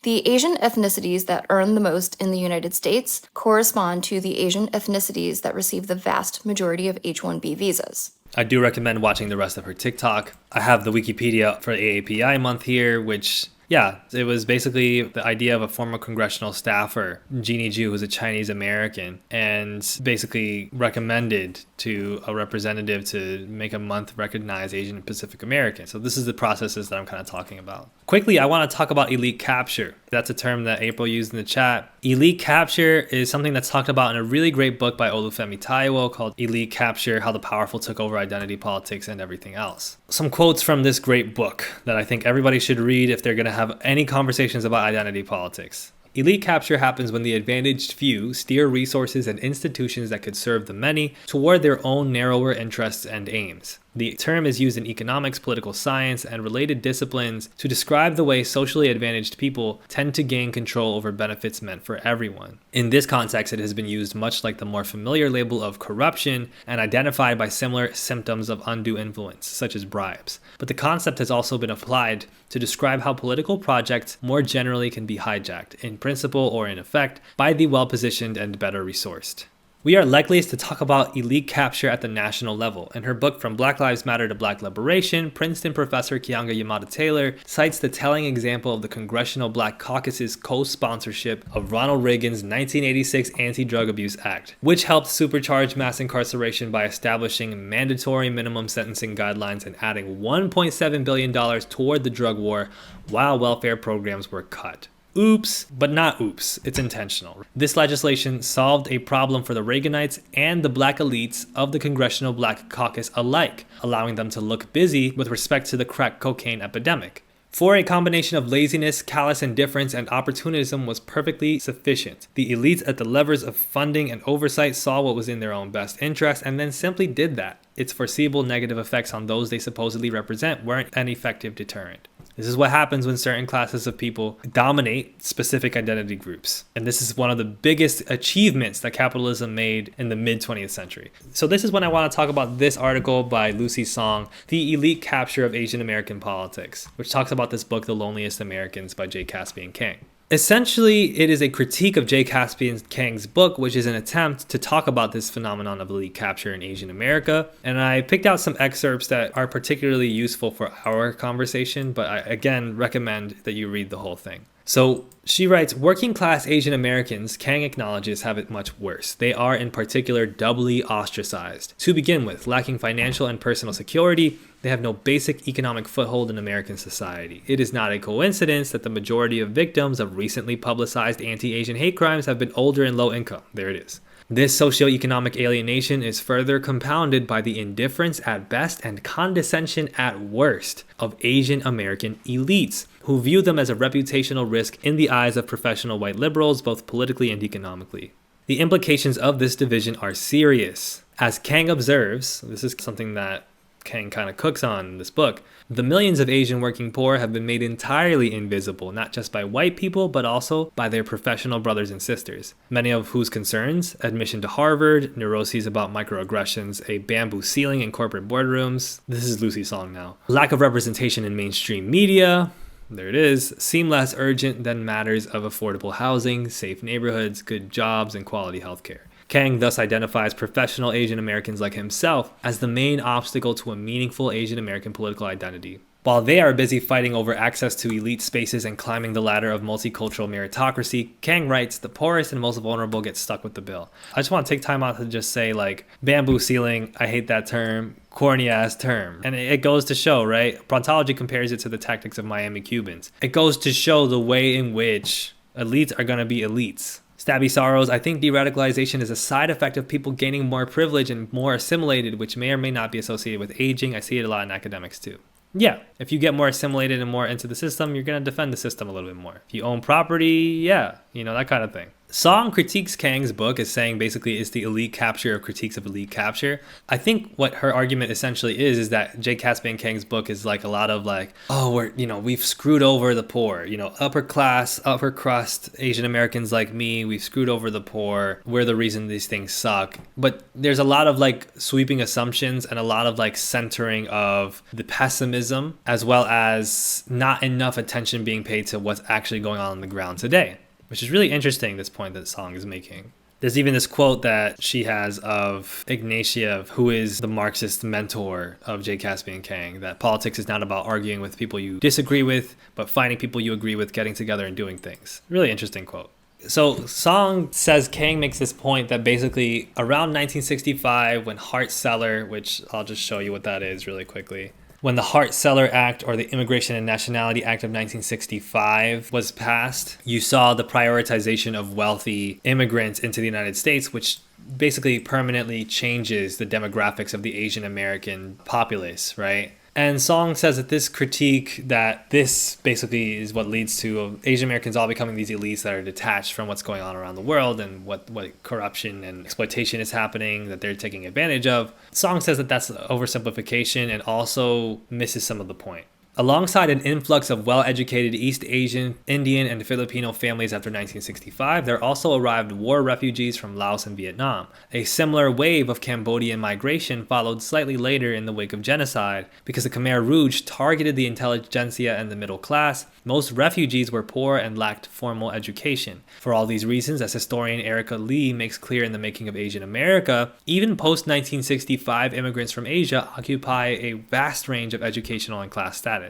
[SPEAKER 3] the Asian ethnicities that earn the most in the United States correspond to the Asian ethnicities that receive the vast majority of H-1B visas.
[SPEAKER 1] I do recommend watching the rest of her TikTok. I have the Wikipedia for AAPI month here, which, yeah, it was basically the idea of a former congressional staffer, Jeannie Ju, who's a Chinese American, and basically recommended to a representative to make a month recognize Asian and Pacific American. So this is the processes that I'm kind of talking about. Quickly, I want to talk about elite capture. That's a term that April used in the chat. Elite capture is something that's talked about in a really great book by Olufemi Taiwo called Elite Capture: How the Powerful Took Over Identity Politics and Everything Else. Some quotes from this great book that I think everybody should read if they're going to have any conversations about identity politics. Elite capture happens when the advantaged few steer resources and institutions that could serve the many toward their own narrower interests and aims. The term is used in economics, political science, and related disciplines to describe the way socially advantaged people tend to gain control over benefits meant for everyone. In this context, it has been used much like the more familiar label of corruption and identified by similar symptoms of undue influence, such as bribes. But the concept has also been applied to describe how political projects more generally can be hijacked, in principle or in effect, by the well-positioned and better resourced. We are likeliest to talk about elite capture at the national level. In her book From Black Lives Matter to Black Liberation, Princeton professor Keeanga Yamada Taylor cites the telling example of the Congressional Black Caucus's co-sponsorship of Ronald Reagan's 1986 Anti-Drug Abuse Act, which helped supercharge mass incarceration by establishing mandatory minimum sentencing guidelines and adding $1.7 billion toward the drug war while welfare programs were cut. Oops, but not oops. It's intentional. This legislation solved a problem for the Reaganites and the black elites of the Congressional Black Caucus alike, allowing them to look busy with respect to the crack cocaine epidemic. For a combination of laziness, callous indifference, and opportunism was perfectly sufficient. The elites at the levers of funding and oversight saw what was in their own best interest and then simply did that. Its foreseeable negative effects on those they supposedly represent weren't an effective deterrent. This is what happens when certain classes of people dominate specific identity groups. And this is one of the biggest achievements that capitalism made in the mid-20th century. So this is when I want to talk about this article by Lucy Song, The Elite Capture of Asian American Politics, which talks about this book, The Loneliest Americans by J. Caspian Kang. Essentially, it is a critique of J. Caspian Kang's book, which is an attempt to talk about this phenomenon of elite capture in Asian America. And I picked out some excerpts that are particularly useful for our conversation, but I again recommend that you read the whole thing. So she writes, working class Asian Americans, Kang acknowledges, have it much worse. They are in particular doubly ostracized. To begin with, lacking financial and personal security, they have no basic economic foothold in American society. It is not a coincidence that the majority of victims of recently publicized anti-Asian hate crimes have been older and low income. There it is. This socioeconomic alienation is further compounded by the indifference at best and condescension at worst of Asian American elites, who view them as a reputational risk in the eyes of professional white liberals, both politically and economically. The implications of this division are serious. As Kang observes, this is something that Kang kind of cooks on in this book, the millions of Asian working poor have been made entirely invisible, not just by white people, but also by their professional brothers and sisters, many of whose concerns, admission to Harvard, neuroses about microaggressions, a bamboo ceiling in corporate boardrooms, this is Lucy Song now, lack of representation in mainstream media, there it is, seem less urgent than matters of affordable housing, safe neighborhoods, good jobs, and quality healthcare. Kang thus identifies professional Asian Americans like himself as the main obstacle to a meaningful Asian American political identity. While they are busy fighting over access to elite spaces and climbing the ladder of multicultural meritocracy, Kang writes, the poorest and most vulnerable get stuck with the bill. I just want to take time out to just say, like, bamboo ceiling, I hate that term, corny ass term. And it goes to show, right? Brontology compares it to the tactics of Miami Cubans. It goes to show the way in which elites are going to be elites. Stabby Sorrows, I think de-radicalization is a side effect of people gaining more privilege and more assimilated, which may or may not be associated with aging. I see it a lot in academics too. Yeah, if you get more assimilated and more into the system, you're going to defend the system a little bit more. If you own property, yeah, that kind of thing. Song critiques Kang's book as saying basically it's the elite capture of critiques of elite capture. I think what her argument essentially is that J. Caspian Kang's book is like a lot of like, oh, we've screwed over the poor, upper class, upper crust Asian Americans like me, we've screwed over the poor. We're the reason these things suck. But there's a lot of like sweeping assumptions and a lot of like centering of the pessimism as well as not enough attention being paid to what's actually going on the ground today. Which is really interesting, this point that Song is making. There's even this quote that she has of Ignatieff, who is the Marxist mentor of J. Caspian Kang, that politics is not about arguing with people you disagree with, but finding people you agree with, getting together and doing things. Really interesting quote. So Song says Kang makes this point that basically around 1965, when Hart-Celler, which I'll just show you what that is really quickly, when the Hart-Celler Act, or the Immigration and Nationality Act of 1965, was passed, you saw the prioritization of wealthy immigrants into the United States, which basically permanently changes the demographics of the Asian American populace, right? And Song says that this critique, that this basically is what leads to Asian Americans all becoming these elites that are detached from what's going on around the world and what corruption and exploitation is happening that they're taking advantage of. Song says that that's oversimplification and also misses some of the point. Alongside an influx of well-educated East Asian, Indian, and Filipino families after 1965, there also arrived war refugees from Laos and Vietnam. A similar wave of Cambodian migration followed slightly later in the wake of genocide. Because the Khmer Rouge targeted the intelligentsia and the middle class, most refugees were poor and lacked formal education. For all these reasons, as historian Erica Lee makes clear in The Making of Asian America, even post-1965 immigrants from Asia occupy a vast range of educational and class status.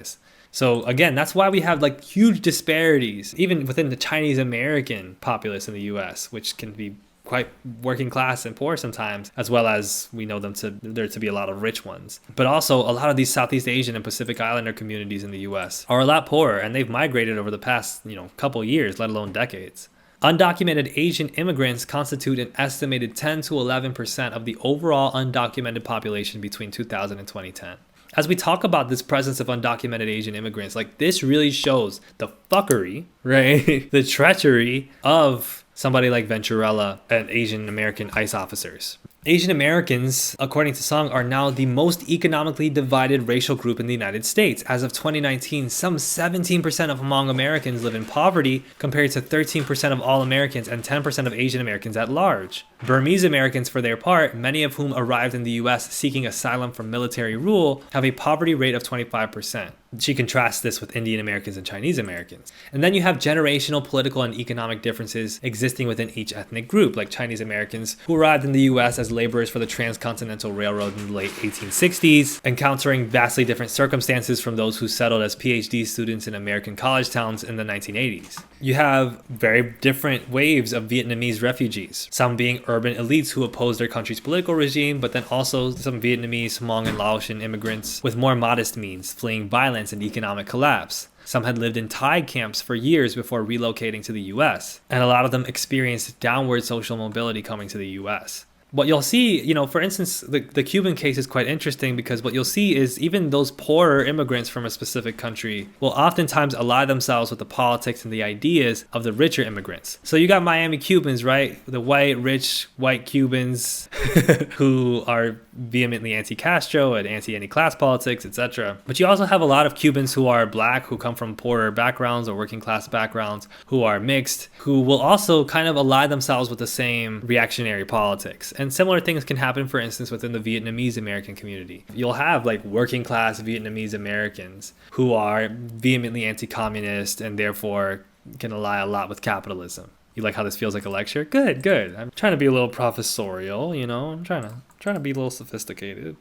[SPEAKER 1] So again, that's why we have like huge disparities, even within the Chinese American populace in the US, which can be quite working class and poor sometimes, as well as we know there to be a lot of rich ones. But also a lot of these Southeast Asian and Pacific Islander communities in the US are a lot poorer, and they've migrated over the past, couple years, let alone decades. Undocumented Asian immigrants constitute an estimated 10 to 11% of the overall undocumented population between 2000 and 2010. As we talk about this presence of undocumented Asian immigrants, like this really shows the fuckery, right? The treachery of somebody like Venturella and Asian American ICE officers. Asian Americans, according to Song, are now the most economically divided racial group in the United States. As of 2019, some 17% of Hmong Americans live in poverty, compared to 13% of all Americans and 10% of Asian Americans at large. Burmese Americans, for their part, many of whom arrived in the US seeking asylum from military rule, have a poverty rate of 25%. She contrasts this with Indian Americans and Chinese Americans. And then you have generational political and economic differences existing within each ethnic group, like Chinese Americans who arrived in the US as laborers for the Transcontinental Railroad in the late 1860s, encountering vastly different circumstances from those who settled as PhD students in American college towns in the 1980s. You have very different waves of Vietnamese refugees, some being urban elites who opposed their country's political regime, but then also some Vietnamese, Hmong, and Laotian immigrants with more modest means, fleeing violence and economic collapse. Some had lived in Thai camps for years before relocating to the US, and a lot of them experienced downward social mobility coming to the US. What you'll see, for instance, the Cuban case is quite interesting because what you'll see is even those poorer immigrants from a specific country will oftentimes ally themselves with the politics and the ideas of the richer immigrants. So you got Miami Cubans, right? The rich white Cubans who are vehemently anti-Castro and anti-any class politics, etc. But you also have a lot of Cubans who are black, who come from poorer backgrounds or working class backgrounds, who are mixed, who will also kind of ally themselves with the same reactionary politics. And similar things can happen, for instance, within the Vietnamese American community. You'll have like working class Vietnamese Americans who are vehemently anti-communist and therefore can ally a lot with capitalism. You like how this feels like a lecture? Good. I'm trying to be a little professorial, I'm trying to be a little sophisticated.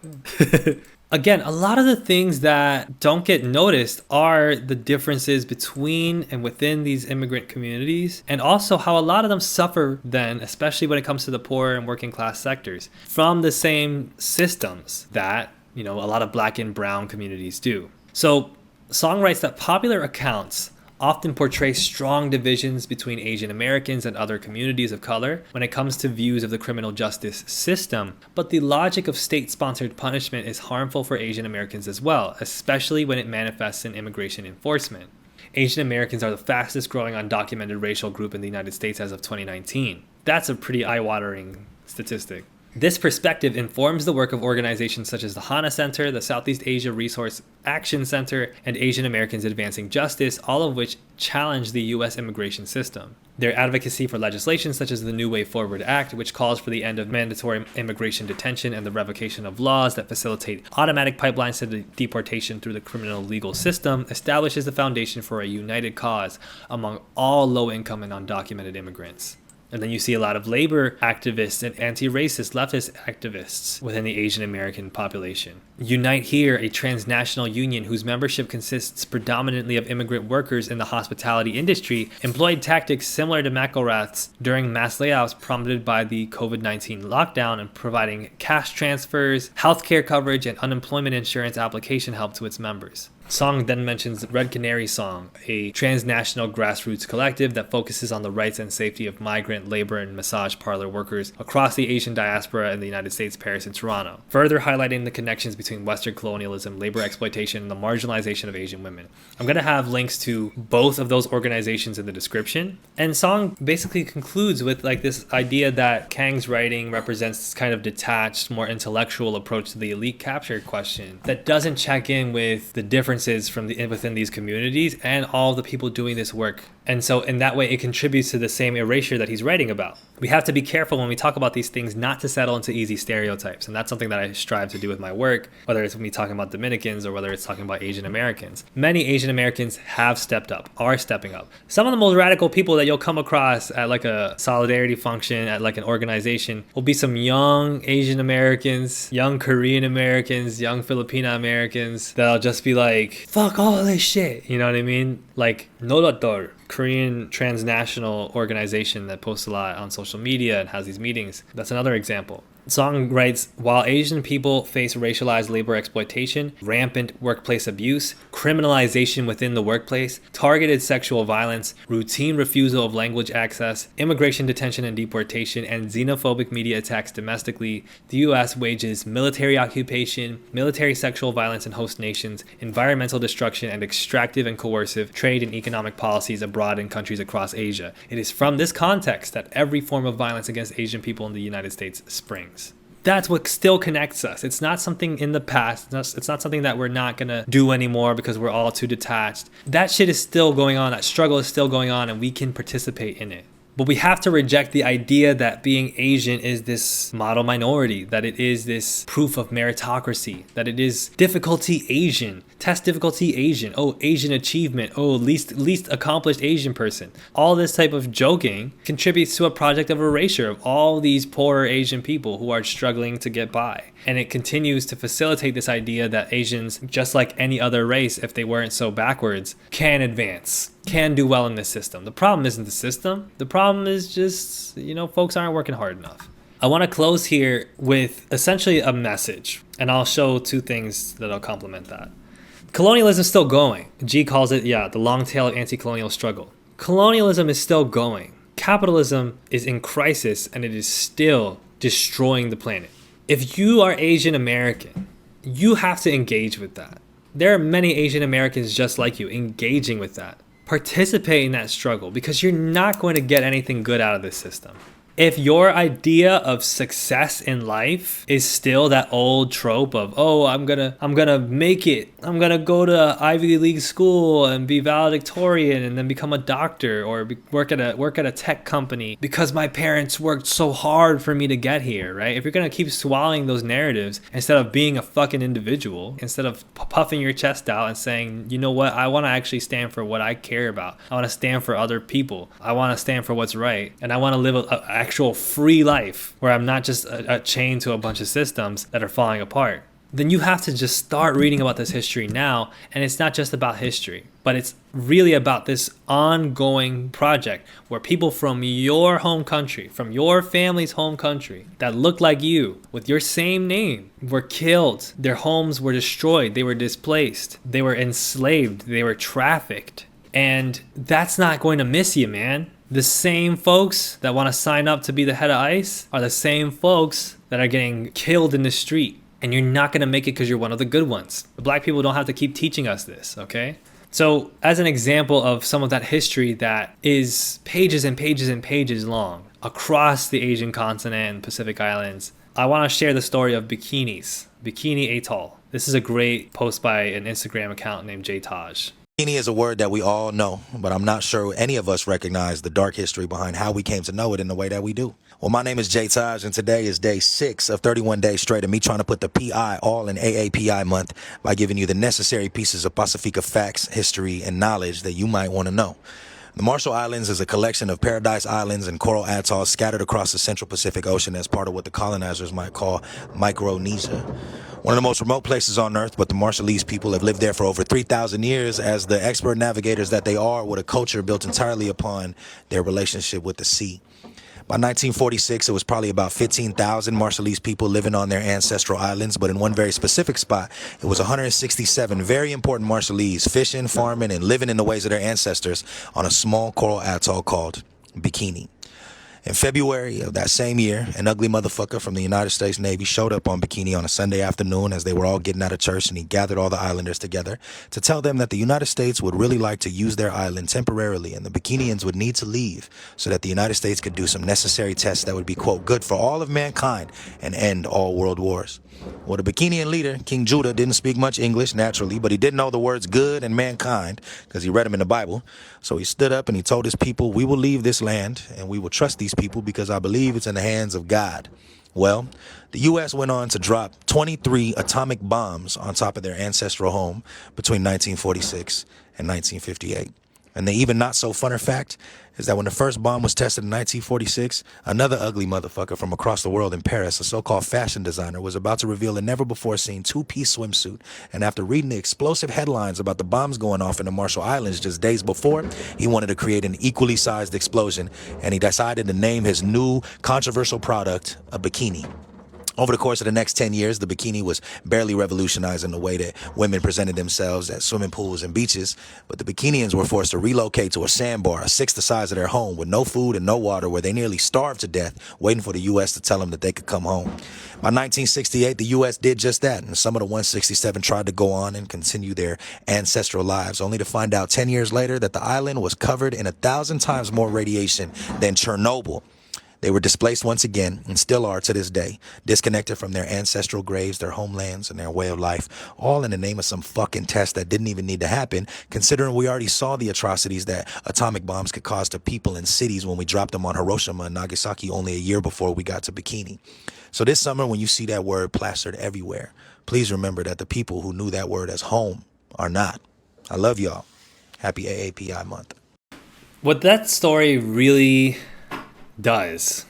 [SPEAKER 1] Again, a lot of the things that don't get noticed are the differences between and within these immigrant communities, and also how a lot of them suffer then, especially when it comes to the poor and working class sectors, from the same systems that, a lot of black and brown communities do. So Song writes that popular accounts often portray strong divisions between Asian Americans and other communities of color when it comes to views of the criminal justice system, but the logic of state-sponsored punishment is harmful for Asian Americans as well, especially when it manifests in immigration enforcement. Asian Americans are the fastest growing undocumented racial group in the United States as of 2019. That's a pretty eye-watering statistic. This perspective informs the work of organizations such as the HANA Center, the Southeast Asia Resource Action Center, and Asian Americans Advancing Justice, all of which challenge the U.S. immigration system. Their advocacy for legislation such as the New Way Forward Act, which calls for the end of mandatory immigration detention and the revocation of laws that facilitate automatic pipelines to deportation through the criminal legal system, establishes the foundation for a united cause among all low-income and undocumented immigrants. And then you see a lot of labor activists and anti-racist leftist activists within the Asian American population. Unite Here, a transnational union whose membership consists predominantly of immigrant workers in the hospitality industry, employed tactics similar to McElrath's during mass layoffs prompted by the COVID-19 lockdown and providing cash transfers, healthcare coverage, and unemployment insurance application help to its members. Song then mentions Red Canary Song, a transnational grassroots collective that focuses on the rights and safety of migrant labor and massage parlor workers across the Asian diaspora in the United States, Paris, and Toronto, further highlighting the connections between Western colonialism, labor exploitation, and the marginalization of Asian women. I'm going to have links to both of those organizations in the description. And Song basically concludes with like this idea that Kang's writing represents this kind of detached, more intellectual approach to the elite capture question that doesn't check in with the differences differences from within these communities and all the people doing this work. And so in that way, it contributes to the same erasure that he's writing about. We have to be careful when we talk about these things not to settle into easy stereotypes. And that's something that I strive to do with my work, whether it's me talking about Dominicans or whether it's talking about Asian Americans. Many Asian Americans have stepped up, are stepping up. Some of the most radical people that you'll come across at like a solidarity function, at like an organization, will be some young Asian Americans, young Korean Americans, young Filipino Americans that'll just be like, fuck all this shit. You know what I mean? Like, Nolotor, Korean transnational organization that posts a lot on social media and has these meetings. That's another example. Song writes, while Asian people face racialized labor exploitation, rampant workplace abuse, criminalization within the workplace, targeted sexual violence, routine refusal of language access, immigration detention and deportation, and xenophobic media attacks domestically, the U.S. wages military occupation, military sexual violence in host nations, environmental destruction, and extractive and coercive trade and economic policies abroad in countries across Asia. It is from this context that every form of violence against Asian people in the United States springs. That's what still connects us. It's not something in the past. It's not something that we're not going to do anymore because we're all too detached. That shit is still going on. That struggle is still going on, and we can participate in it. But we have to reject the idea that being Asian is this model minority, that it is this proof of meritocracy, that it is difficulty Asian, test difficulty Asian, oh, Asian achievement, oh, least accomplished Asian person. All this type of joking contributes to a project of erasure of all these poorer Asian people who are struggling to get by. And it continues to facilitate this idea that Asians, just like any other race, if they weren't so backwards, can advance, can do well in this system. The problem isn't the system. The problem is just, folks aren't working hard enough. I want to close here with essentially a message, and I'll show two things that'll complement that. Colonialism is still going. G calls it, the long tail of anti-colonial struggle. Colonialism is still going. Capitalism is in crisis, and it is still destroying the planet. If you are Asian American, you have to engage with that. There are many Asian Americans just like you engaging with that. Participate in that struggle because you're not going to get anything good out of this system. If your idea of success in life is still that old trope of, oh, I'm gonna make it, I'm gonna go to Ivy League school and be valedictorian and then become a doctor or work at a tech company because my parents worked so hard for me to get here, right? If you're gonna keep swallowing those narratives instead of being a fucking individual, instead of puffing your chest out and saying, you know what, I want to actually stand for what I care about. I want to stand for other people. I want to stand for what's right, and I want to live a actual free life where I'm not just a chain to a bunch of systems that are falling apart, then you have to just start reading about this history now. And it's not just about history, but it's really about this ongoing project where people from your home country, from your family's home country that look like you with your same name were killed. Their homes were destroyed. They were displaced. They were enslaved. They were trafficked. And that's not going to miss you, man. The same folks that want to sign up to be the head of ICE are the same folks that are getting killed in the street. And you're not going to make it because you're one of the good ones. The black people don't have to keep teaching us this, okay? So as an example of some of that history that is pages and pages and pages long across the Asian continent and Pacific Islands, I want to share the story of bikinis, Bikini Atoll. This is a great post by an Instagram account named JTaj.
[SPEAKER 4] Bikini is a word that we all know, but I'm not sure any of us recognize the dark history behind how we came to know it in the way that we do. Well, my name is Jay Taj, and today is day 6 of 31 days straight of me trying to put the PI all in AAPI month by giving you the necessary pieces of Pacifica facts, history, and knowledge that you might want to know. The Marshall Islands is a collection of paradise islands and coral atolls scattered across the Central Pacific Ocean as part of what the colonizers might call Micronesia. One of the most remote places on Earth, but the Marshallese people have lived there for over 3,000 years as the expert navigators that they are, with a culture built entirely upon their relationship with the sea. By 1946, it was probably about 15,000 Marshallese people living on their ancestral islands, but in one very specific spot, it was 167 very important Marshallese fishing, farming, and living in the ways of their ancestors on a small coral atoll called Bikini. In February of that same year, an ugly motherfucker from the United States Navy showed up on Bikini on a Sunday afternoon as they were all getting out of church, and he gathered all the islanders together to tell them that the United States would really like to use their island temporarily, and the Bikinians would need to leave so that the United States could do some necessary tests that would be, quote, good for all of mankind and end all world wars. Well, the Bikinian leader, King Judah, didn't speak much English, naturally, but he did know the words good and mankind because he read them in the Bible. So he stood up and he told his people, we will leave this land and we will trust these people because I believe it's in the hands of God. Well, the U.S. went on to drop 23 atomic bombs on top of their ancestral home between 1946 and 1958. And the even not so funner fact is that when the first bomb was tested in 1946, another ugly motherfucker from across the world in Paris, a so-called fashion designer, was about to reveal a never-before-seen two-piece swimsuit. And after reading the explosive headlines about the bombs going off in the Marshall Islands just days before, he wanted to create an equally sized explosion, and he decided to name his new controversial product a bikini. Over the course of the next 10 years, the bikini was barely revolutionizing the way that women presented themselves at swimming pools and beaches, but the Bikinians were forced to relocate to a sandbar, a sixth the size of their home, with no food and no water, where they nearly starved to death, waiting for the U.S. to tell them that they could come home. By 1968, the U.S. did just that, and some of the 167 tried to go on and continue their ancestral lives, only to find out 10 years later that the island was covered in 1,000 times more radiation than Chernobyl. They were displaced once again, and still are to this day, disconnected from their ancestral graves, their homelands, and their way of life, all in the name of some fucking test that didn't even need to happen, considering we already saw the atrocities that atomic bombs could cause to people and cities when we dropped them on Hiroshima and Nagasaki only a year before we got to Bikini. So this summer, when you see that word plastered everywhere, please remember that the people who knew that word as home are not. I love y'all. Happy AAPI month.
[SPEAKER 1] What that story really does,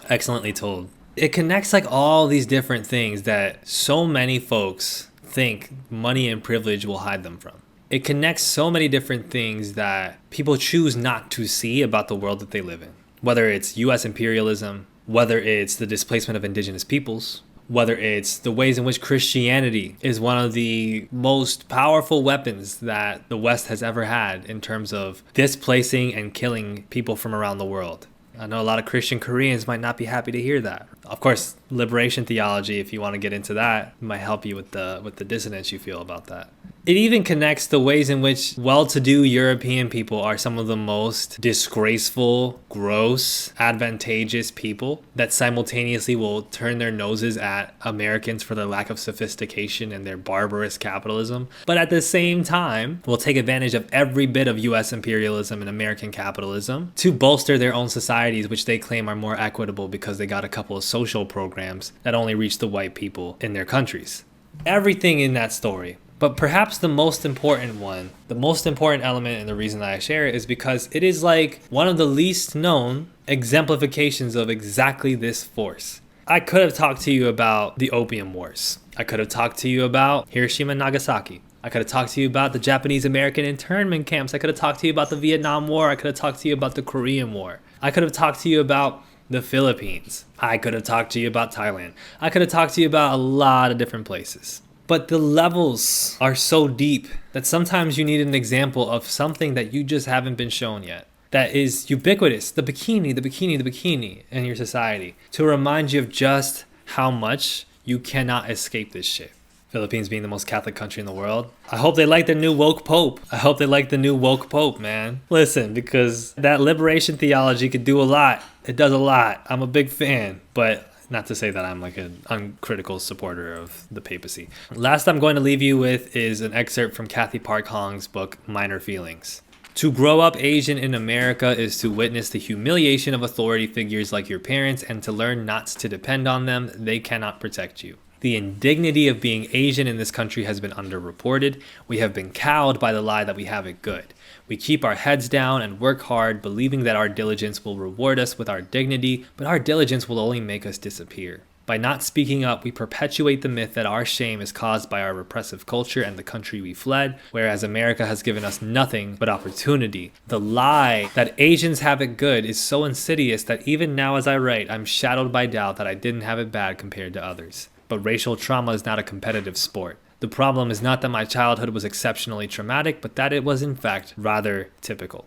[SPEAKER 1] excellently told, it connects like all these different things that so many folks think money and privilege will hide them from. It connects so many different things that people choose not to see about the world that they live in, whether it's US imperialism, whether it's the displacement of indigenous peoples, whether it's the ways in which Christianity is one of the most powerful weapons that the West has ever had in terms of displacing and killing people from around the world. I know a lot of Christian Koreans might not be happy to hear that. Of course, liberation theology, if you want to get into that, might help you with the dissonance you feel about that. It even connects the ways in which well-to-do European people are some of the most disgraceful, gross, advantageous people that simultaneously will turn their noses at Americans for their lack of sophistication and their barbarous capitalism, but at the same time will take advantage of every bit of US imperialism and American capitalism to bolster their own societies, which they claim are more equitable because they got a couple of social programs that only reach the white people in their countries. Everything in that story. But perhaps the most important one, the most important element, and the reason that I share it is because it is like one of the least known exemplifications of exactly this force. I could have talked to you about the Opium Wars. I could have talked to you about Hiroshima and Nagasaki. I could have talked to you about the Japanese American internment camps. I could have talked to you about the Vietnam War. I could have talked to you about the Korean War. I could have talked to you about the Philippines. I could have talked to you about Thailand. I could have talked to you about a lot of different places. But the levels are so deep that sometimes you need an example of something that you just haven't been shown yet. That is ubiquitous, the bikini in your society, to remind you of just how much you cannot escape this shit. Philippines being the most Catholic country in the world. I hope they like their new woke pope. Man. Listen, because that liberation theology could do a lot. It does a lot. I'm a big fan, but not to say that I'm like an uncritical supporter of the papacy. Last I'm going to leave you with is an excerpt from Kathy Park Hong's book, Minor Feelings. To grow up Asian in America is to witness the humiliation of authority figures like your parents and to learn not to depend on them. They cannot protect you. The indignity of being Asian in this country has been underreported. We have been cowed by the lie that we have it good. We keep our heads down and work hard, believing that our diligence will reward us with our dignity, but our diligence will only make us disappear. By not speaking up, we perpetuate the myth that our shame is caused by our repressive culture and the country we fled, whereas America has given us nothing but opportunity. The lie that Asians have it good is so insidious that even now as I write, I'm shadowed by doubt that I didn't have it bad compared to others. But racial trauma is not a competitive sport. The problem is not that my childhood was exceptionally traumatic, but that it was in fact rather typical.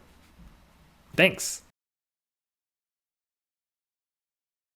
[SPEAKER 1] Thanks.